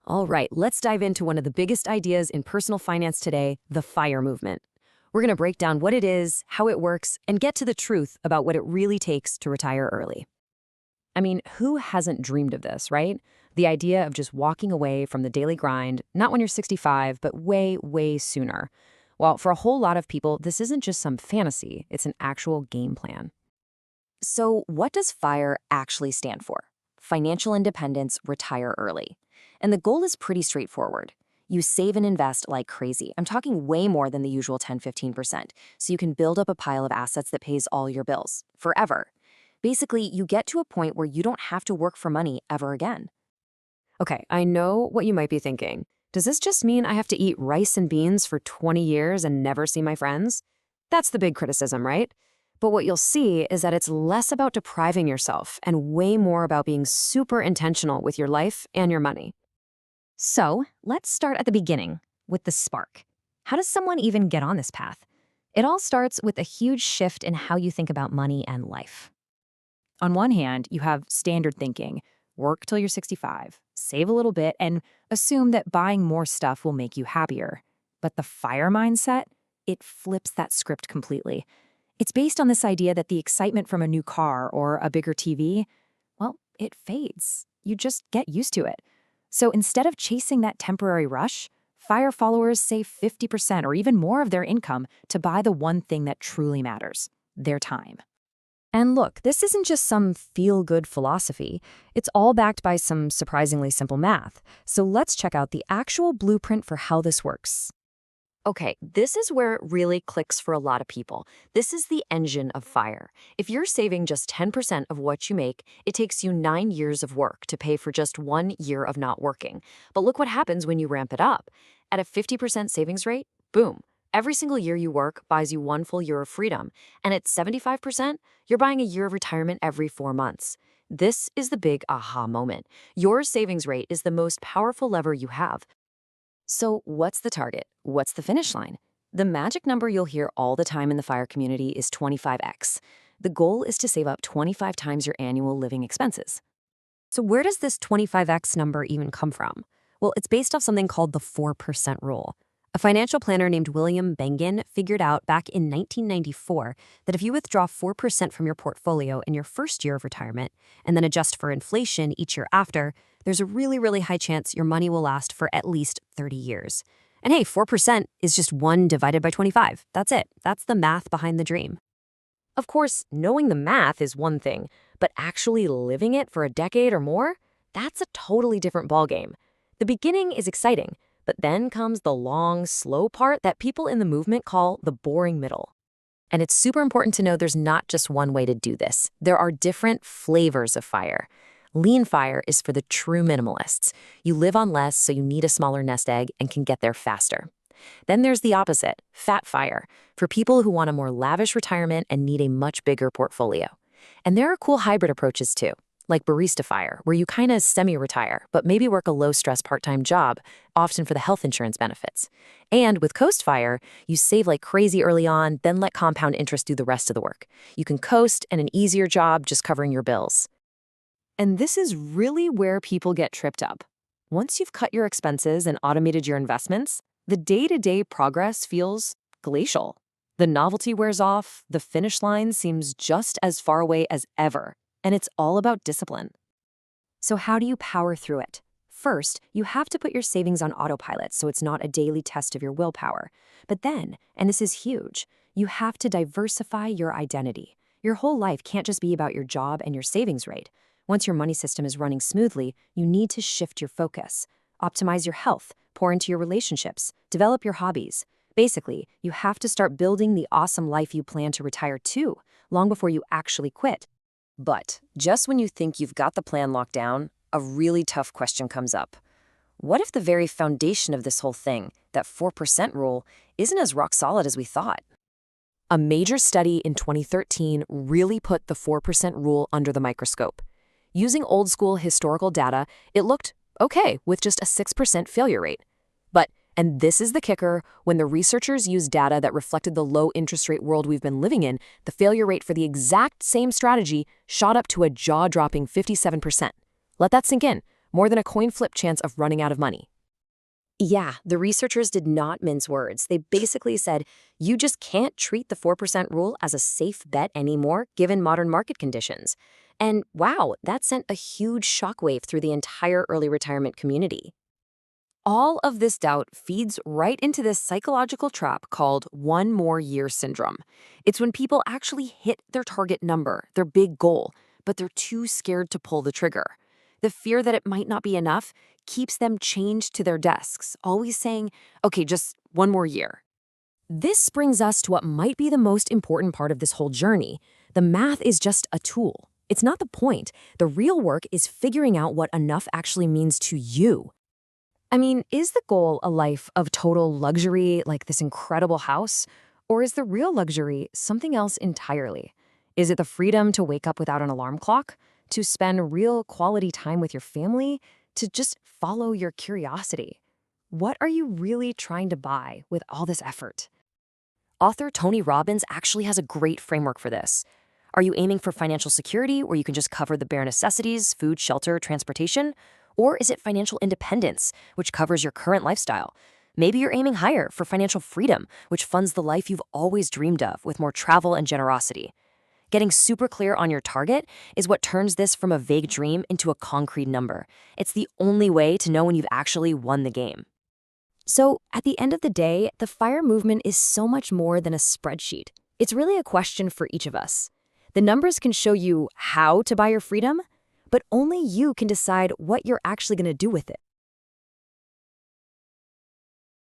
All right, let's dive into one of the biggest ideas in personal finance today, the FIRE movement. We're going to break down what it is, how it works, and get to the truth about what it really takes to retire early. I mean, who hasn't dreamed of this, right? The idea of just walking away from the daily grind, not when you're 65, but way, way sooner. Well, for a whole lot of people, this isn't just some fantasy, it's an actual game plan. So, what does FIRE actually stand for? Financial Independence, Retire Early. And the goal is pretty straightforward. You save and invest like crazy. I'm talking way more than the usual 10-15%, so you can build up a pile of assets that pays all your bills, forever. Basically, you get to a point where you don't have to work for money ever again. Okay, I know what you might be thinking. Does this just mean I have to eat rice and beans for 20 years and never see my friends? That's the big criticism, right? But what you'll see is that it's less about depriving yourself and way more about being super intentional with your life and your money. So, let's start at the beginning, with the spark. How does someone even get on this path? It all starts with a huge shift in how you think about money and life. On one hand, you have standard thinking: work till you're 65, save a little bit, and assume that buying more stuff will make you happier. But the FIRE mindset, it flips that script completely. It's based on this idea that the excitement from a new car or a bigger TV, well, it fades. You just get used to it. So instead of chasing that temporary rush, FIRE followers save 50% or even more of their income to buy the one thing that truly matters: their time. And look, this isn't just some feel-good philosophy. It's all backed by some surprisingly simple math. So let's check out the actual blueprint for how this works. Okay, this is where it really clicks for a lot of people. This is the engine of FIRE. If you're saving just 10% of what you make, it takes you 9 years of work to pay for just 1 year of not working. But look what happens when you ramp it up. At a 50% savings rate, boom. Every single year you work buys you 1 full year of freedom. And at 75%, you're buying a year of retirement every 4 months. This is the big aha moment. Your savings rate is the most powerful lever you have. So what's the target? What's the finish line? The magic number you'll hear all the time in the FIRE community is 25x. The goal is to save up 25 times your annual living expenses. So where does this 25x number even come from? Well, it's based off something called the 4% rule. A financial planner named William Bengen figured out back in 1994 that if you withdraw 4% from your portfolio in your first year of retirement and then adjust for inflation each year after, there's a really, really high chance your money will last for at least 30 years. And hey, 4% is just 1 divided by 25. That's it. That's the math behind the dream. Of course, knowing the math is one thing, but actually living it for a decade or more, that's a totally different ballgame. The beginning is exciting, but then comes the long, slow part that people in the movement call the boring middle. And it's super important to know there's not just one way to do this. There are different flavors of FIRE. Lean FIRE is for the true minimalists. You live on less, so you need a smaller nest egg and can get there faster. Then there's the opposite, Fat FIRE, for people who want a more lavish retirement and need a much bigger portfolio. And there are cool hybrid approaches too, like Barista FIRE, where you kind of semi-retire, but maybe work a low-stress part-time job, often for the health insurance benefits. And with Coast FIRE, you save like crazy early on, then let compound interest do the rest of the work. You can coast and an easier job just covering your bills. And this is really where people get tripped up. Once you've cut your expenses and automated your investments, the day-to-day progress feels glacial. The novelty wears off, the finish line seems just as far away as ever, and it's all about discipline. So how do you power through it? First, you have to put your savings on autopilot so it's not a daily test of your willpower. But then, and this is huge, you have to diversify your identity. Your whole life can't just be about your job and your savings rate. Once your money system is running smoothly, you need to shift your focus, optimize your health, pour into your relationships, develop your hobbies. Basically, you have to start building the awesome life you plan to retire to, long before you actually quit. But just when you think you've got the plan locked down, a really tough question comes up. What if the very foundation of this whole thing, that 4% rule, isn't as rock solid as we thought? A major study in 2013 really put the 4% rule under the microscope. Using old-school historical data, it looked okay with just a 6% failure rate. But, and this is the kicker, when the researchers used data that reflected the low interest rate world we've been living in, the failure rate for the exact same strategy shot up to a jaw-dropping 57%. Let that sink in. more than a coin flip chance of running out of money. Yeah, the researchers did not mince words. They basically said, you just can't treat the 4% rule as a safe bet anymore given modern market conditions. And wow, that sent a huge shockwave through the entire early retirement community. All of this doubt feeds right into this psychological trap called one more year syndrome. It's when people actually hit their target number, their big goal, but they're too scared to pull the trigger. The fear that it might not be enough keeps them chained to their desks, always saying, okay, just one more year. This brings us to what might be the most important part of this whole journey. The math is just a tool. It's not the point. The real work is figuring out what enough actually means to you. I mean, is the goal a life of total luxury, like this incredible house? Or is the real luxury something else entirely? Is it the freedom to wake up without an alarm clock? To spend real quality time with your family? To just follow your curiosity? What are you really trying to buy with all this effort? Author Tony Robbins actually has a great framework for this. Are you aiming for financial security where you can just cover the bare necessities, food, shelter, transportation? Or is it financial independence, which covers your current lifestyle? Maybe you're aiming higher for financial freedom, which funds the life you've always dreamed of with more travel and generosity. Getting super clear on your target is what turns this from a vague dream into a concrete number. It's the only way to know when you've actually won the game. So, at the end of the day, the FIRE movement is so much more than a spreadsheet. It's really a question for each of us. The numbers can show you how to buy your freedom, but only you can decide what you're actually going to do with it.